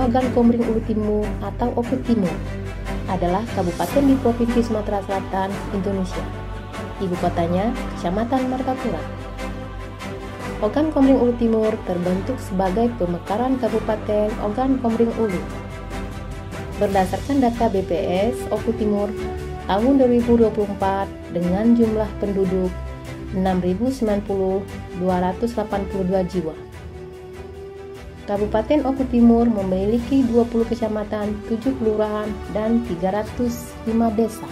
Ogan Komering Ulu Timur atau Oku Timur adalah kabupaten di Provinsi Sumatera Selatan, Indonesia. Ibu kotanya Kecamatan Martapura. Ogan Komering Ulu Timur terbentuk sebagai pemekaran Kabupaten Ogan Komering Ulu. Berdasarkan data BPS Oku Timur tahun 2024 dengan jumlah penduduk 6.090.282 jiwa. Kabupaten Oku Timur memiliki 20 kecamatan, 7 kelurahan, dan 305 desa.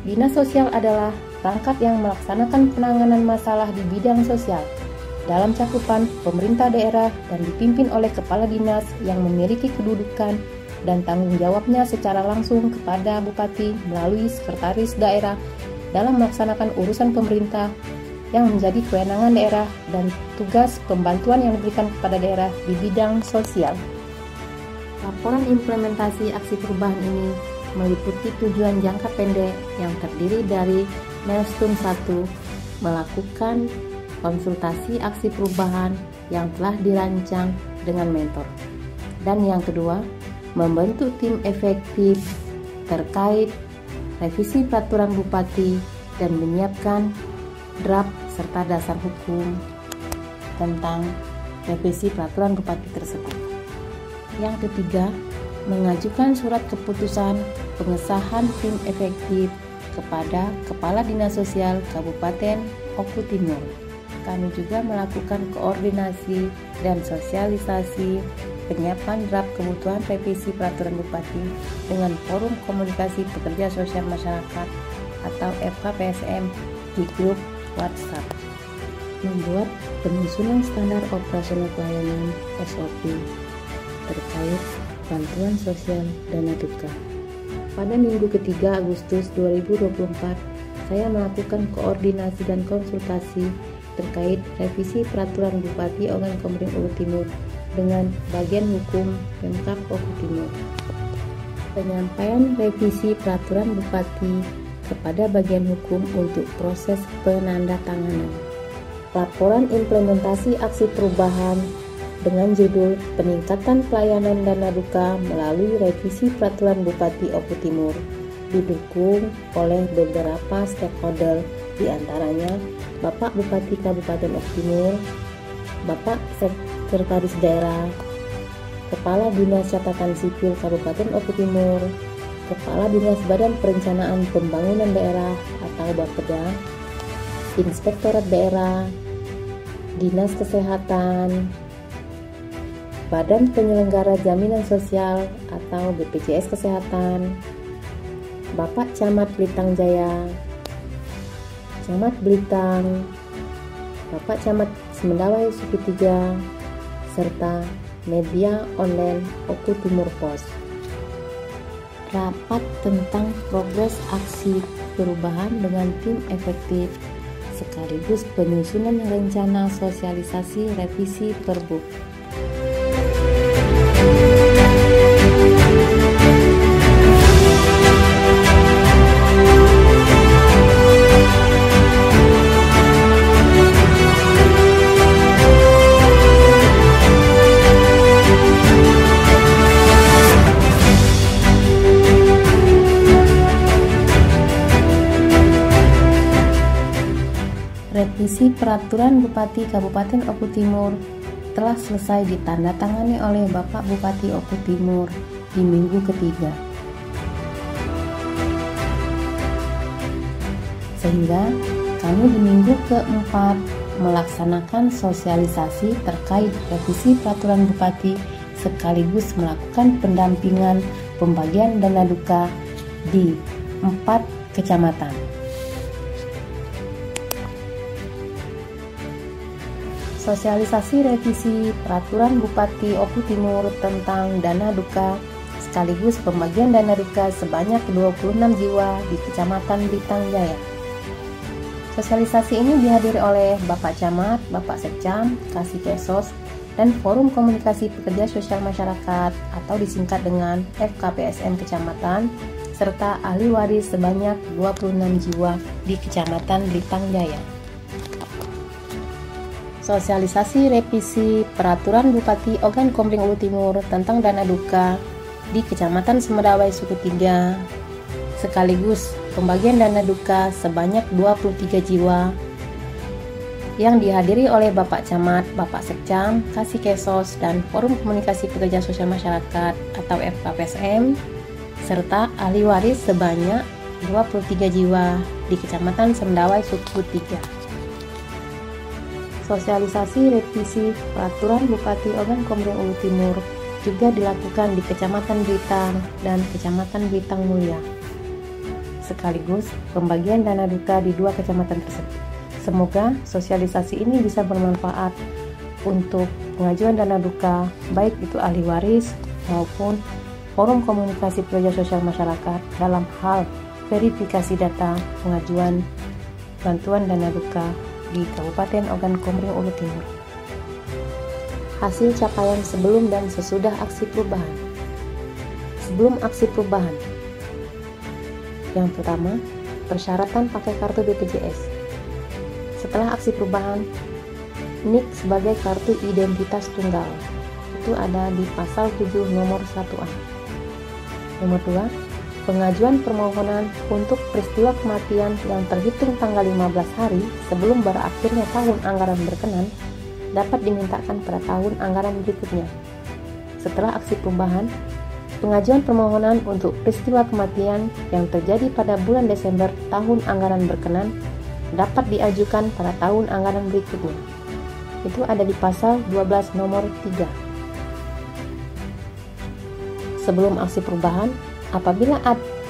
Dinas sosial adalah perangkat yang melaksanakan penanganan masalah di bidang sosial dalam cakupan pemerintah daerah dan dipimpin oleh kepala dinas yang memiliki kedudukan dan tanggung jawabnya secara langsung kepada bupati melalui sekretaris daerah dalam melaksanakan urusan pemerintah yang menjadi kewenangan daerah dan tugas pembantuan yang diberikan kepada daerah di bidang sosial. Laporan implementasi aksi perubahan ini meliputi tujuan jangka pendek yang terdiri dari milestone 1, melakukan konsultasi aksi perubahan yang telah dirancang dengan mentor. Dan yang kedua, membentuk tim efektif terkait revisi peraturan bupati dan menyiapkan draft serta dasar hukum tentang revisi peraturan bupati tersebut. Yang ketiga, mengajukan surat keputusan pengesahan tim efektif kepada Kepala Dinas Sosial Kabupaten Oku Timur. Kami juga melakukan koordinasi dan sosialisasi penyiapan draft kebutuhan revisi peraturan bupati dengan Forum Komunikasi Pekerja Sosial Masyarakat atau FKPSM di grup WhatsApp. Membuat penyusunan standar operasional pelayanan SOP terkait bantuan sosial dana duka. Pada minggu ketiga Agustus 2024, saya melakukan koordinasi dan konsultasi terkait revisi peraturan Bupati Ogan Komering Ulu Timur dengan bagian hukum Pemkab Oku Timur. Penyampaian revisi peraturan Bupati kepada bagian hukum untuk proses penandatanganan. Laporan implementasi aksi perubahan dengan judul Peningkatan Pelayanan Dana Duka melalui revisi peraturan Bupati Oku Timur didukung oleh beberapa stakeholder, di antaranya Bapak Bupati Kabupaten Oku Timur, Bapak Sekretaris Daerah, Kepala Dinas Catatan Sipil Kabupaten Oku Timur, Kepala Dinas Badan Perencanaan Pembangunan Daerah atau Bapeda, Inspektorat Daerah, Dinas Kesehatan, Badan Penyelenggara Jaminan Sosial atau BPJS Kesehatan, Bapak Camat Blitang Jaya, Camat Blitang, Bapak Camat Semendawai Suku 3, serta media online Oku Timur Pos. Rapat tentang progres aksi perubahan dengan tim efektif sekaligus penyusunan rencana sosialisasi revisi Perbuk. Revisi Peraturan Bupati Kabupaten Oku Timur telah selesai ditandatangani oleh Bapak Bupati Oku Timur di minggu ketiga. Sehingga kami di minggu keempat melaksanakan sosialisasi terkait revisi Peraturan Bupati sekaligus melakukan pendampingan pembagian dana duka di 4 kecamatan. Sosialisasi revisi Peraturan Bupati Oku Timur tentang dana duka sekaligus pembagian dana duka sebanyak 26 jiwa di Kecamatan Blitang Jaya. Sosialisasi ini dihadiri oleh Bapak Camat, Bapak Sekcam, Kasih Kesos, dan Forum Komunikasi Pekerja Sosial Masyarakat atau disingkat dengan FKPSM Kecamatan, serta ahli waris sebanyak 26 jiwa di Kecamatan Blitang Jaya. Sosialisasi revisi Peraturan Bupati Ogan Komering Ulu Timur tentang dana duka di Kecamatan Semedawai Suku 3, sekaligus pembagian dana duka sebanyak 23 jiwa yang dihadiri oleh Bapak Camat, Bapak Sekcam, Kasih Kesos, dan Forum Komunikasi Pekerja Sosial Masyarakat atau FKPSM, serta ahli waris sebanyak 23 jiwa di Kecamatan Semedawai Suku 3. Sosialisasi revisi Peraturan Bupati Ogan Komering Ulu Timur juga dilakukan di Kecamatan Blitar dan Kecamatan Blitang Mulia, sekaligus pembagian dana duka di 2 kecamatan tersebut. Semoga sosialisasi ini bisa bermanfaat untuk pengajuan dana duka, baik itu ahli waris maupun Forum Komunikasi Pekerja Sosial Masyarakat dalam hal verifikasi data pengajuan bantuan dana duka di Kabupaten Ogan Komering Ulu Timur. Hasil capaian sebelum dan sesudah aksi perubahan. Sebelum aksi perubahan, yang pertama, persyaratan pakai kartu BPJS. Setelah aksi perubahan, NIK sebagai kartu identitas tunggal itu ada di pasal 7 nomor 1A. Nomor 2, pengajuan permohonan untuk peristiwa kematian yang terhitung tanggal 15 hari sebelum berakhirnya tahun anggaran berkenan dapat dimintakan pada tahun anggaran berikutnya. Setelah aksi perubahan, pengajuan permohonan untuk peristiwa kematian yang terjadi pada bulan Desember tahun anggaran berkenan dapat diajukan pada tahun anggaran berikutnya. Itu ada di pasal 12 nomor 3. Sebelum aksi perubahan, apabila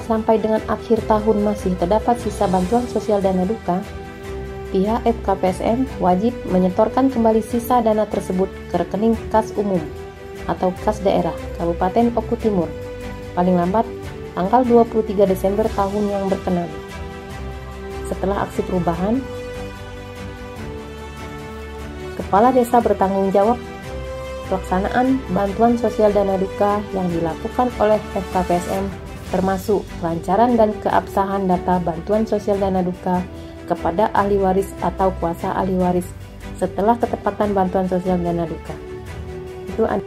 sampai dengan akhir tahun masih terdapat sisa bantuan sosial dana duka, pihak FKPSM wajib menyetorkan kembali sisa dana tersebut ke rekening kas umum atau kas daerah Kabupaten Oku Timur paling lambat tanggal 23 Desember tahun yang berkenan. Setelah aksi perubahan, Kepala Desa bertanggung jawab pelaksanaan bantuan sosial dana duka yang dilakukan oleh FKPSM, termasuk kelancaran dan keabsahan data bantuan sosial dana duka kepada ahli waris atau kuasa ahli waris setelah ketepatan bantuan sosial dana duka. Itu ada.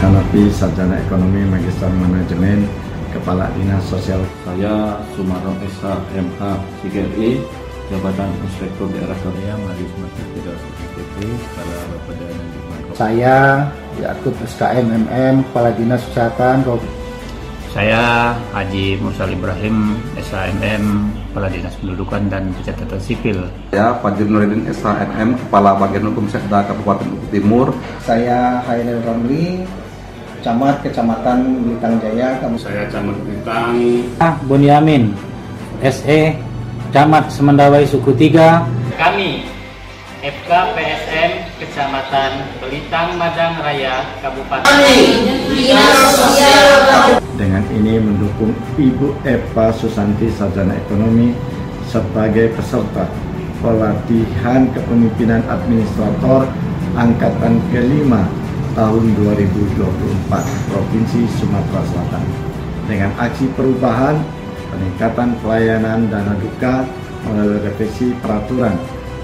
Kanapi Sarjana Ekonomi Magister Manajemen, Kepala Dinas Sosial. Saya Sumarno Esa MH CGRI, Jabatan Inspektur Daerah Korea Marius Martis Tidak SPP, Kepala Badan Manajemen. Saya Yakub SKM MM, Kepala Dinas Kesehatan. Saya Haji Mursal Ibrahim SHMM, Kepala Dinas Pendudukan dan Pencatatan Sipil. Saya Fajrul Nuruddin SHMM, Kepala Bagian Hukum Sekda Kabupaten Oku Timur. Saya Hairil Ramli, Camat Kecamatan Blitang Jaya. Saya Camat Blitang. Bunyamin SE, Camat Semedawai Suku 3. Kami FKPSM Kecamatan Belitang Madang Raya Kabupaten. Dengan ini mendukung Ibu Eva Susanti Sarjana Ekonomi sebagai peserta pelatihan kepemimpinan administrator angkatan ke-5 tahun 2024 Provinsi Sumatera Selatan. Dengan aksi perubahan, peningkatan pelayanan dana duka melalui revisi peraturan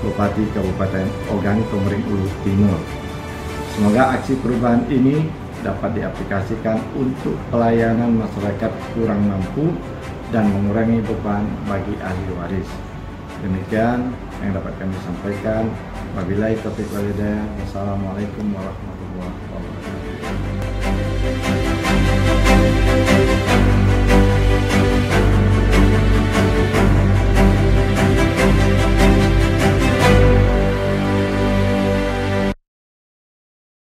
Bupati Kabupaten Ogan Komering Ulu Timur. Semoga aksi perubahan ini dapat diaplikasikan untuk pelayanan masyarakat kurang mampu dan mengurangi beban bagi ahli waris. Demikian yang dapat kami sampaikan. Wabillahi taufiq wal hidayah. Wassalamualaikum warahmatullahi wabarakatuh.